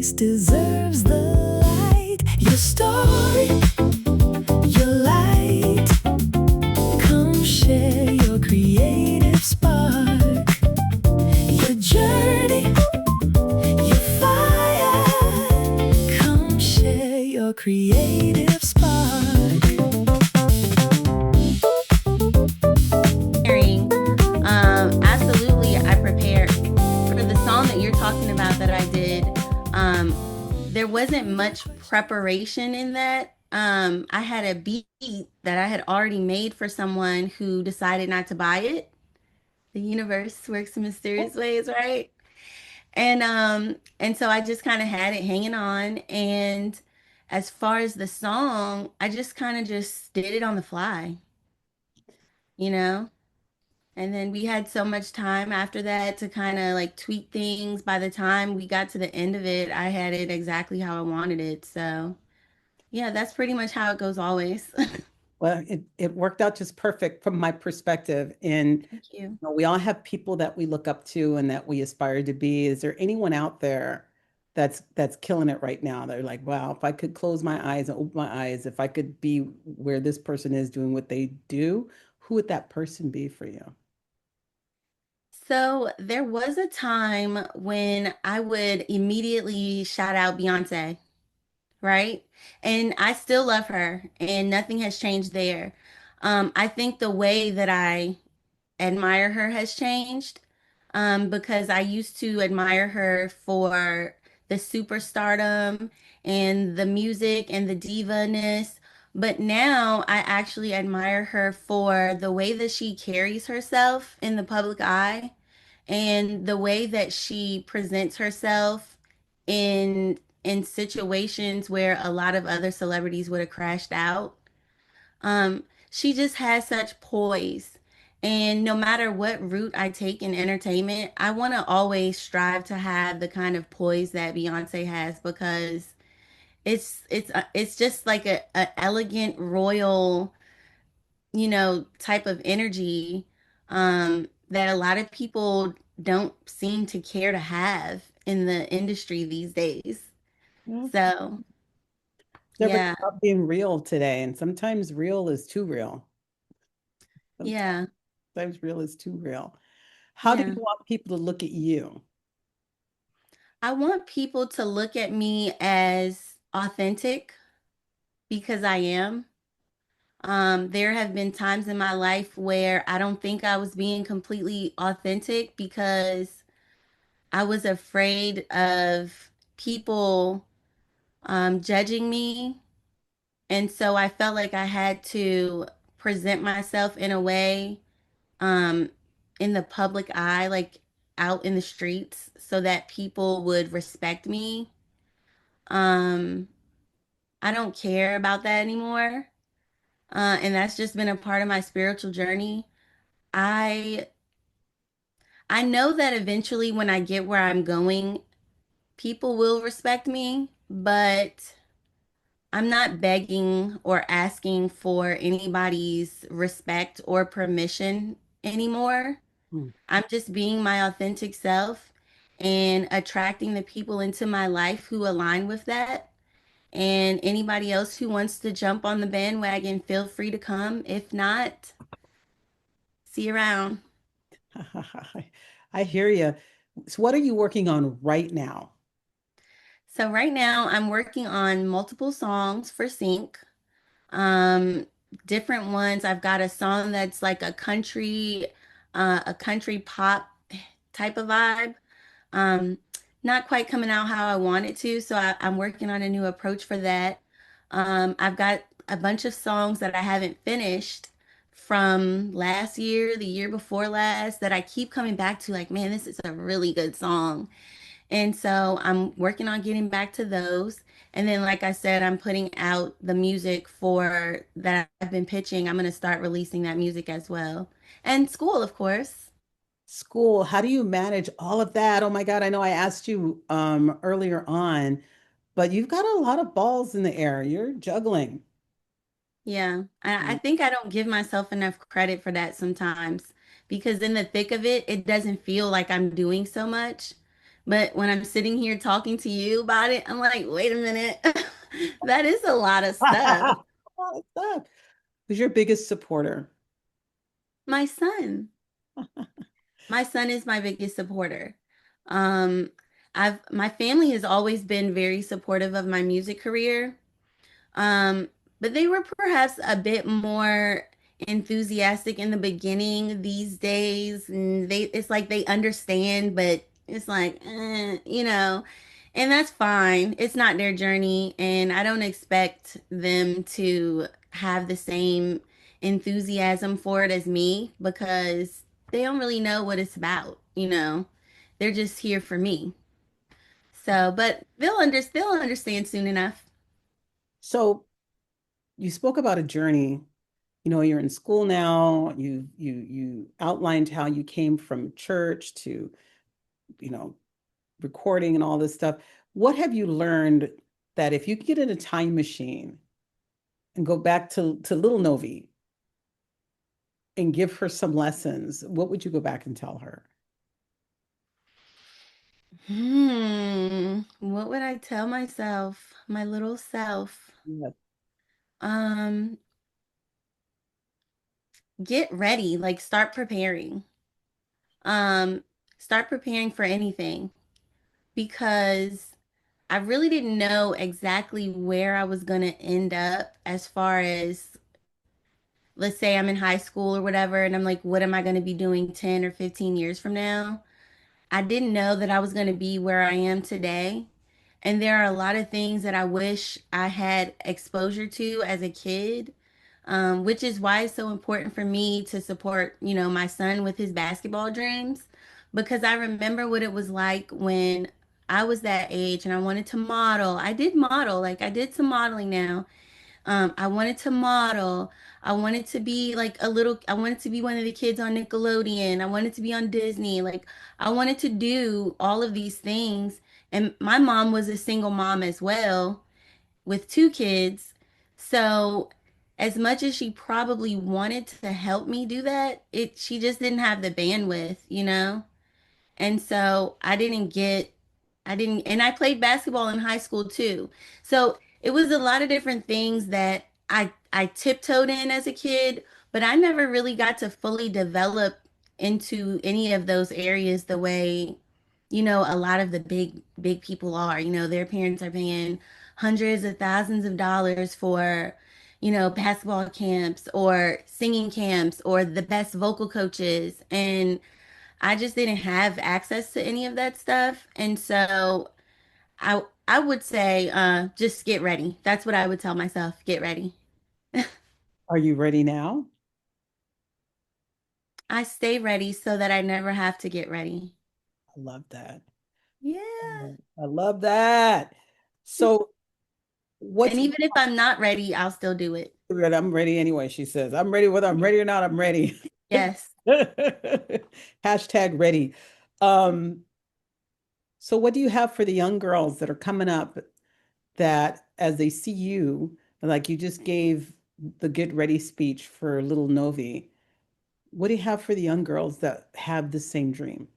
voice deserves the light. Your story, your light. Come share your creative spark. Your journey, your fire. Come share your creative spark. Sharing. Absolutely, I prepared for the song that you're talking about that I did. There wasn't much preparation in that. I had a beat that I had already made for someone who decided not to buy it. The universe works in mysterious ways, right? And so I just kind of had it hanging on. And as far as the song, I just kind of just did it on the fly, you know? And then we had so much time after that to kind of like tweak things. By the time we got to the end of it, I had it exactly how I wanted it. So, yeah, that's pretty much how it goes always. Well, it worked out just perfect from my perspective. And Thank you. we all have people that we look up to and that we aspire to be. Is there anyone out there that's killing it right now? They're like, wow, if I could close my eyes and open my eyes, if I could be where this person is doing what they do, who would that person be for you? So, there was a time when I would immediately shout out Beyonce, right? And I still love her, and nothing has changed there. I think the way that I admire her has changed because I used to admire her for the superstardom and the music and the diva-ness. But now I actually admire her for the way that she carries herself in the public eye and the way that she presents herself in situations where a lot of other celebrities would have crashed out. She just has such poise. And no matter what route I take in entertainment, I want to always strive to have the kind of poise that Beyonce has because it's just like a elegant royal, type of energy that a lot of people don't seem to care to have in the industry these days. Yeah. So, It's never yeah, about being real today. And sometimes real is too real. yeah, Sometimes real is too real. How do you yeah. want people to look at you? I want people to look at me as authentic because I am. There have been times in my life where I don't think I was being completely authentic because I was afraid of people judging me. And so I felt like I had to present myself in a way um, in the public eye, like out in the streets, so that people would respect me. Um, I don't care about that anymore. And that's just been a part of my spiritual journey. I I know that eventually when I get where I'm going, people will respect me, but I'm not begging or asking for anybody's respect or permission anymore. Hmm. I'm just being my authentic self and attracting the people into my life who align with that. And anybody else who wants to jump on the bandwagon, feel free to come. If not, see you around. I hear you. So what are you working on right now? So right now I'm working on multiple songs for sync. Um, Different ones. I've got a song that's like a country pop type of vibe. Um, Not quite coming out how I want it to, so I'm working on a new approach for that. I've got a bunch of songs that I haven't finished from last year, the year before last, that I keep coming back to, like, man, this is a really good song. And so I'm working on getting back to those. And then, like I said, I'm putting out the music for that I've been pitching. I'm going to start releasing that music as well. And school, of course. School, how do you manage all of that? Oh my God, I know I asked you earlier on, but you've got a lot of balls in the air. You're juggling. Yeah. I think I don't give myself enough credit for that sometimes because in the thick of it, it doesn't feel like I'm doing so much. But when I'm sitting here talking to you about it, I'm like, wait a minute. That is a lot of stuff. What's up? Who's your biggest supporter? My son. My son is my biggest supporter. Um, my family has always been very supportive of my music career. Um, but they were perhaps a bit more enthusiastic in the beginning. These days, and it's like they understand, but it's like, and that's fine. It's not their journey, and I don't expect them to have the same enthusiasm for it as me because they don't really know what it's about. They're just here for me. So, but they'll understand soon enough. So you spoke about a journey. You're in school now. You outlined how you came from church to, you know, recording and all this stuff. What have you learned that if you could get in a time machine and go back to little Novi and give her some lessons, what would you go back and tell her? What would I tell myself, my little self? Yeah. Um, get ready, like start preparing. Um, start preparing for anything because I really didn't know exactly where I was going to end up as far as let's say I'm in high school or whatever and I'm like what am I going to be doing 10 or 15 years from now? I didn't know that I was going to be where I am today. And there are a lot of things that I wish I had exposure to as a kid, which is why it's so important for me to support, my son with his basketball dreams. Because I remember what it was like when I was that age and I wanted to model. I did model, like I did some modeling now. I wanted to model. I wanted to be like I wanted to be one of the kids on Nickelodeon. I wanted to be on Disney. Like, I wanted to do all of these things. And my mom was a single mom as well with two kids. So, as much as she probably wanted to help me do that, she just didn't have the bandwidth. And so and I played basketball in high school too. So it was a lot of different things that I tiptoed in as a kid, but I never really got to fully develop into any of those areas the way, a lot of the big people are. Their parents are paying hundreds of thousands of dollars for, basketball camps or singing camps or the best vocal coaches. And I just didn't have access to any of that stuff. And so I would say just get ready. That's what I would tell myself. Get ready. Are you ready now? I stay ready so that I never have to get ready. I love that. Yeah. I love that. So what's And even if I'm not ready, I'll still do it. I'm ready anyway, she says. I'm ready whether I'm ready or not, I'm ready. Yes. Hashtag ready. Um, so what do you have for the young girls that are coming up that as they see you, like you just gave the get ready speech for little Novi, what do you have for the young girls that have the same dream?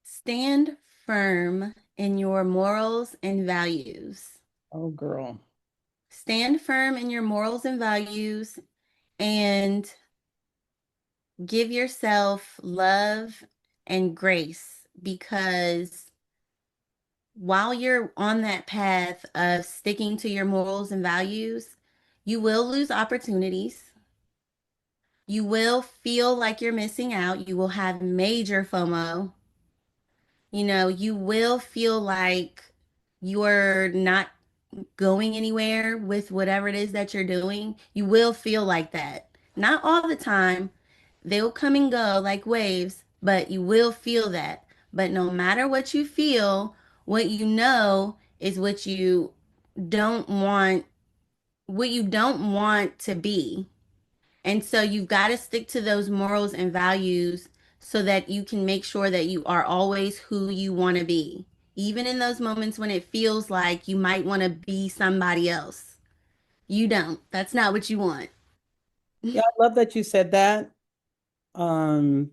Stand firm in your morals and values. Oh, girl. Stand firm in your morals and values and give yourself love and grace because while you're on that path of sticking to your morals and values, you will lose opportunities. You will feel like you're missing out. You will have major FOMO. You will feel like you're not going anywhere with whatever it is that you're doing. You will feel like that. Not all the time. They'll come and go like waves, but you will feel that. But no matter what you feel, what you know is don't want, what you don't want to be. And so you've got to stick to those morals and values so that you can make sure that you are always who you want to be. Even in those moments when it feels like you might want to be somebody else. You don't. That's not what you want. Yeah, I love that you said that. Um,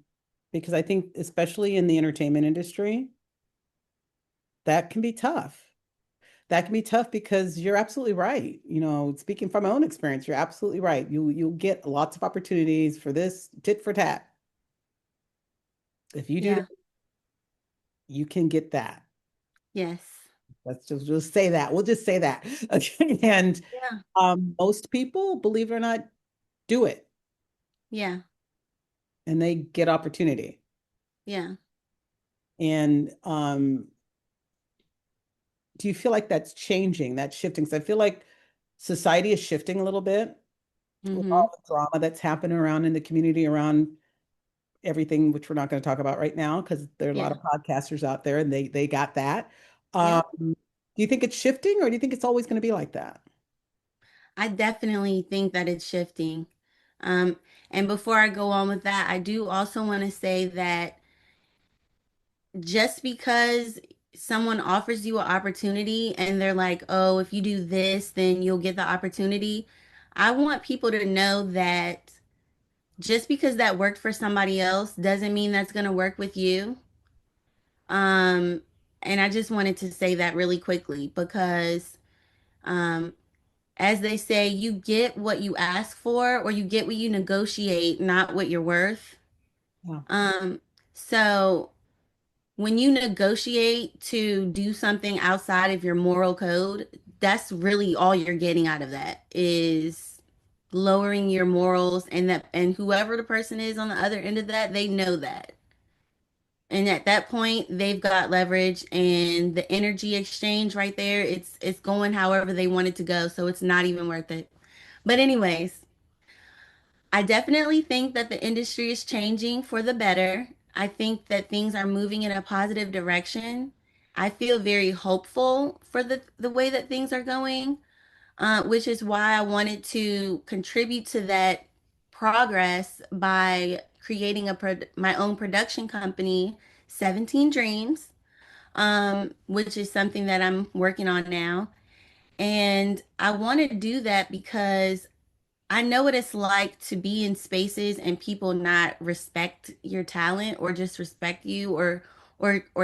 because I think especially in the entertainment industry, that can be tough. That can be tough because you're absolutely right. Speaking from my own experience, you're absolutely right. You'll get lots of opportunities for this tit for tat. If you do that, Yeah. you can get that. Yes. Let's just say that. We'll just say that. Okay. And Yeah. most people, believe it or not, do it Yeah. and they get opportunity. Yeah. And do you feel like that's changing, that's shifting? Because I feel like society is shifting a little bit with Mm-hmm. all the drama that's happening around in the community around everything, which we're not going to talk about right now because there are a lot Yeah. of podcasters out there and they got that. Yep. Do you think it's shifting or do you think it's always going to be like that? I definitely think that it's shifting. Um, and before I go on with that, I do also want to say that just because someone offers you an opportunity and they're like, oh, if you do this, then you'll get the opportunity. I want people to know that just because that worked for somebody else doesn't mean that's going to work with you. Um, and I just wanted to say that really quickly because, um, as they say, you get what you ask for or you get what you negotiate, not what you're worth. Yeah. Um, so when you negotiate to do something outside of your moral code, that's really all you're getting out of that is lowering your morals and whoever the person is on the other end of that, they know that. And at that point, they've got leverage and the energy exchange right there, it's going however they want it to go, so it's not even worth it. But anyways, I definitely think that the industry is changing for the better. I think that things are moving in a positive direction. I feel very hopeful for the way that things are going, which is why I wanted to contribute to that progress by creating my own production company, 17 Dreams, which is something that I'm working on now. And I want to do that because I know what it's like to be in spaces and people not respect your talent or just respect you or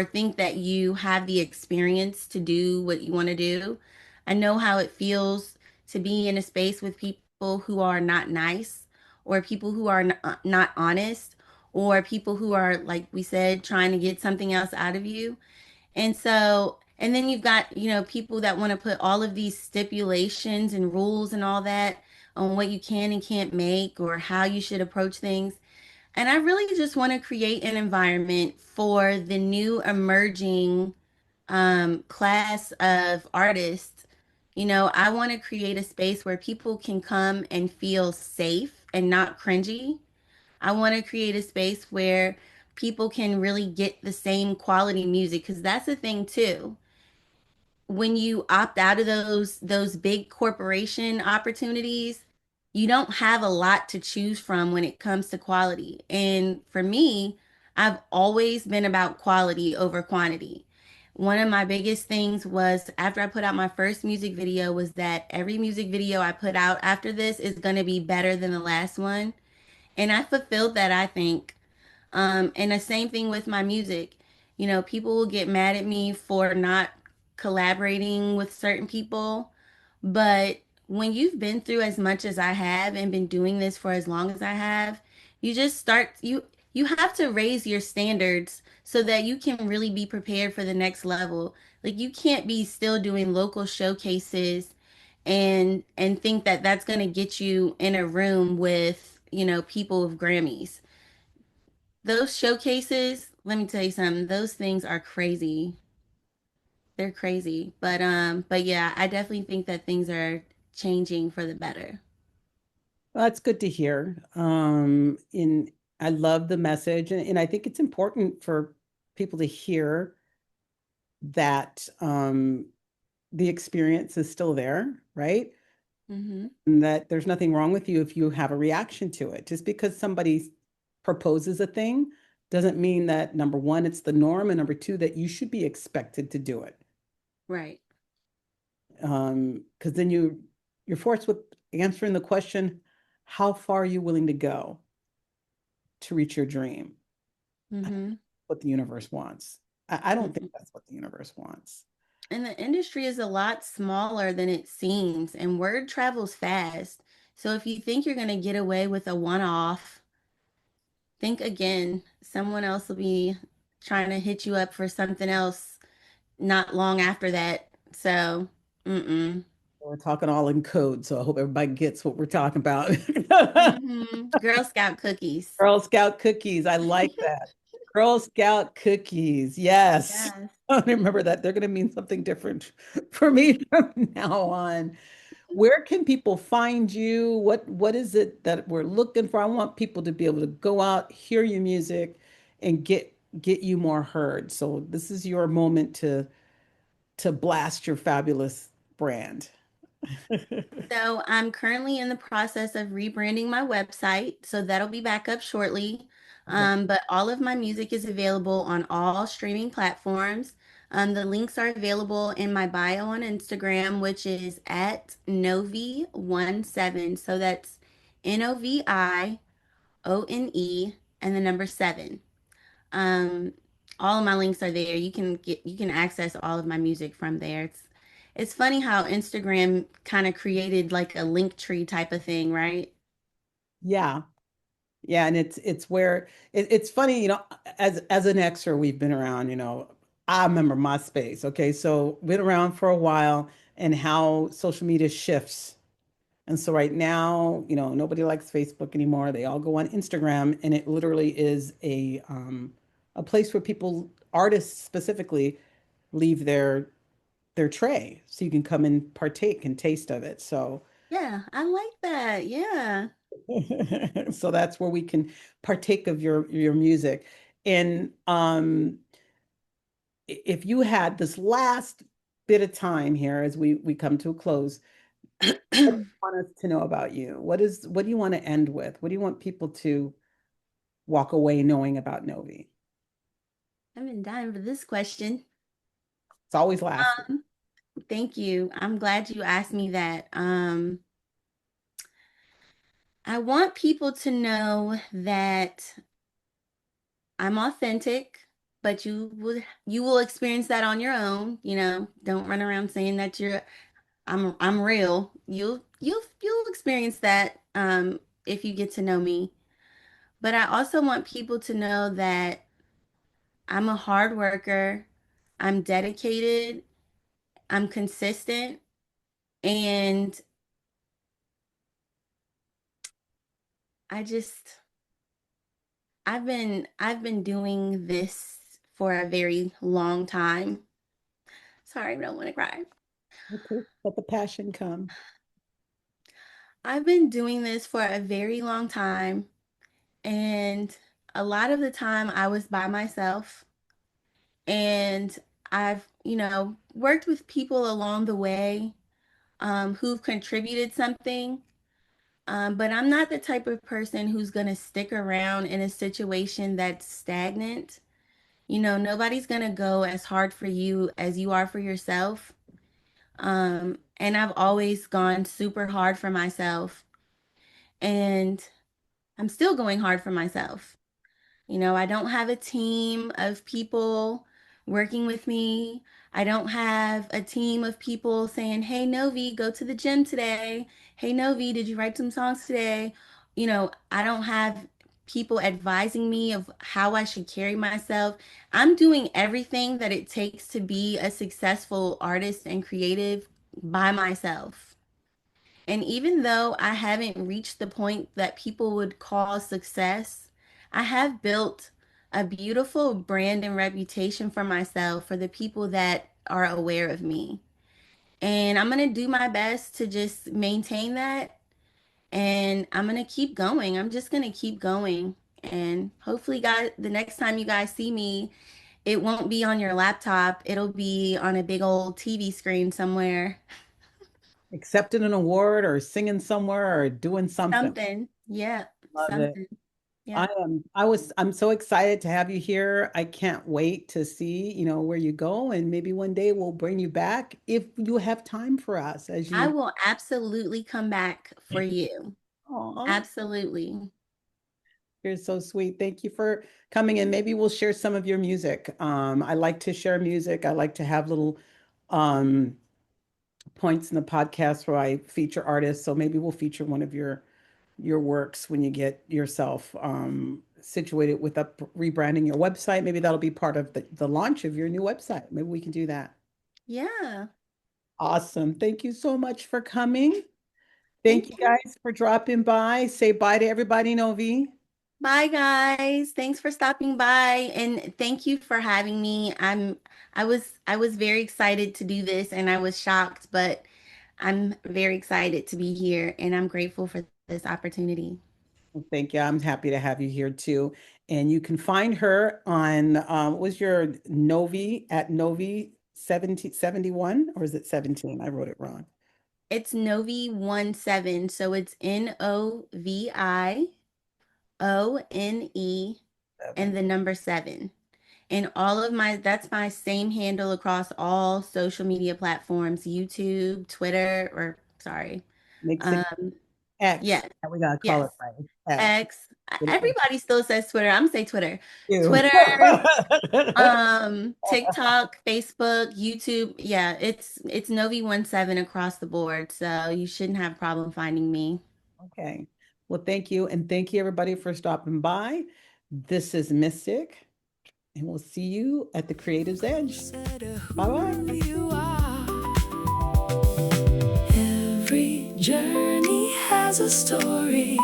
think that you have the experience to do what you want to do. I know how it feels to be in a space with people who are not nice or people who are not honest or people who are, like we said, trying to get something else out of you. And so, and then you've got, people that want to put all of these stipulations and rules and all that on what you can and can't make or how you should approach things. And I really just want to create an environment for the new emerging class of artists. I want to create a space where people can come and feel safe and not cringy. I want to create a space where people can really get the same quality music because that's the thing too. When you opt out of those big corporation opportunities, you don't have a lot to choose from when it comes to quality. And for me, I've always been about quality over quantity. One of my biggest things was after I put out my first music video was that every music video I put out after this is going to be better than the last one. And I fulfilled that, I think. And the same thing with my music. People will get mad at me for not collaborating with certain people, but when you've been through as much as I have and been doing this for as long as I have, you just start you have to raise your standards so that you can really be prepared for the next level. Like you can't be still doing local showcases and think that that's going to get you in a room with, people with Grammys. Those showcases, let me tell you something, those things are crazy. They're crazy. But yeah, I definitely think that things are changing for the better. Well, that's good to hear. In I love the message, and I think it's important for people to hear that the experience is still there, right? Mm-hmm. And that there's nothing wrong with you if you have a reaction to it. Just because somebody proposes a thing doesn't mean that number one, it's the norm, and number two, that you should be expected to do it. Right. Because then you're forced with answering the question, how far are you willing to go to reach your dream? Hmm. what the universe wants. I don't think Mm-mm. that's what the universe wants. And the industry is a lot smaller than it seems, and word travels fast. So if you think you're going to get away with a one-off, think again. Someone else will be trying to hit you up for something else not long after that. So, mm-mm. We're talking all in code, so I hope everybody gets what we're talking about. Girl Scout cookies. Girl Scout cookies. I like that. Girl Scout cookies. Yes. Yes. I remember that. They're going to mean something different for me from now on. Where can people find you? What is it that we're looking for? I want people to be able to go out, hear your music, and get you more heard. So this is your moment to blast your fabulous brand. So I'm currently in the process of rebranding my website, so that'll be back up shortly. Okay. But all of my music is available on all streaming platforms. The links are available in my bio on Instagram, which is at Novi17. So that's Novione and the number seven. Um, all of my links are there. You can access all of my music from there. It's funny how Instagram kind of created like a link tree type of thing, right? Yeah. Yeah, and it's where it's funny, as an Xer, we've been around, I remember MySpace. Okay, so been around for a while, and how social media shifts. And so right now, nobody likes Facebook anymore. They all go on Instagram, and it literally is a place where people, artists specifically, leave their tray, so you can come and partake and taste of it. So Yeah, I like that. Yeah. so that's where we can partake of your music. And if you had this last bit of time here as we come to a close, what do you want us to know about you? What do you want to end with? What do you want people to walk away knowing about Novi? I've been dying for this question. It's always last. Um, Thank you. I'm glad you asked me that. I want people to know that I'm authentic, but you will experience that on your own. Don't run around saying that I'm real. You'll experience that if you get to know me. But I also want people to know that I'm a hard worker, I'm dedicated, I'm consistent, and I just I've been doing this for a very long time. Sorry, I don't want to cry. Okay, let the passion come. I've been doing this for a very long time, and a lot of the time I was by myself, and I've, worked with people along the way who've contributed something. But I'm not the type of person who's going to stick around in a situation that's stagnant. Nobody's going to go as hard for you as you are for yourself. And I've always gone super hard for myself, and I'm still going hard for myself. I don't have a team of people working with me. I don't have a team of people saying, "Hey, Novi, go to the gym today. Hey, Novi, did you write some songs today?" I don't have people advising me of how I should carry myself. I'm doing everything that it takes to be a successful artist and creative by myself. And even though I haven't reached the point that people would call success, I have built a beautiful brand and reputation for myself for the people that are aware of me. And I'm going to do my best to just maintain that. And I'm going to keep going. I'm just going to keep going. And hopefully, guys, the next time you guys see me, it won't be on your laptop. It'll be on a big old TV screen somewhere. Accepting an award or singing somewhere or doing something. Something. Yeah. Love it. Something. Yeah. I'm so excited to have you here. I can't wait to see, where you go, and maybe one day we'll bring you back if you have time for us as I you. will absolutely come back for you. Aw, Absolutely. You're so sweet. Thank you for coming in. Maybe we'll share some of your music. I like to share music. I like to have little um, points in the podcast where I feature artists. So maybe we'll feature one of your works when you get yourself situated with up rebranding your website. Maybe that'll be part of the launch of your new website. Maybe we can do that. Yeah. Awesome. Thank you so much for coming. Thank Thank you you. guys for dropping by. Say bye to everybody, Novi. Bye guys. Thanks for stopping by and thank you for having me. I was very excited to do this and I was shocked, but I'm very excited to be here and I'm grateful for this opportunity. Well, thank you. I'm happy to have you here too. And you can find her on what was your Novi at Novi 71 or is it 17? I wrote it wrong. It's Novi 17, so it's Novione and Seven. the number 7. And all of that's my same handle across all social media platforms, YouTube, Twitter, or sorry. Makes it Um, X. yes, We gotta call yes. it right. X. X. Everybody still says Twitter. I'm gonna say Twitter. You. Twitter, TikTok, Facebook, YouTube. Yeah, it's Novi 17 across the board. So you shouldn't have a problem finding me. Okay. Well, thank you. And thank you everybody for stopping by. This is Mystic, and we'll see you at the Creative's Edge. Bye-bye. Who you are. Every journey has a story.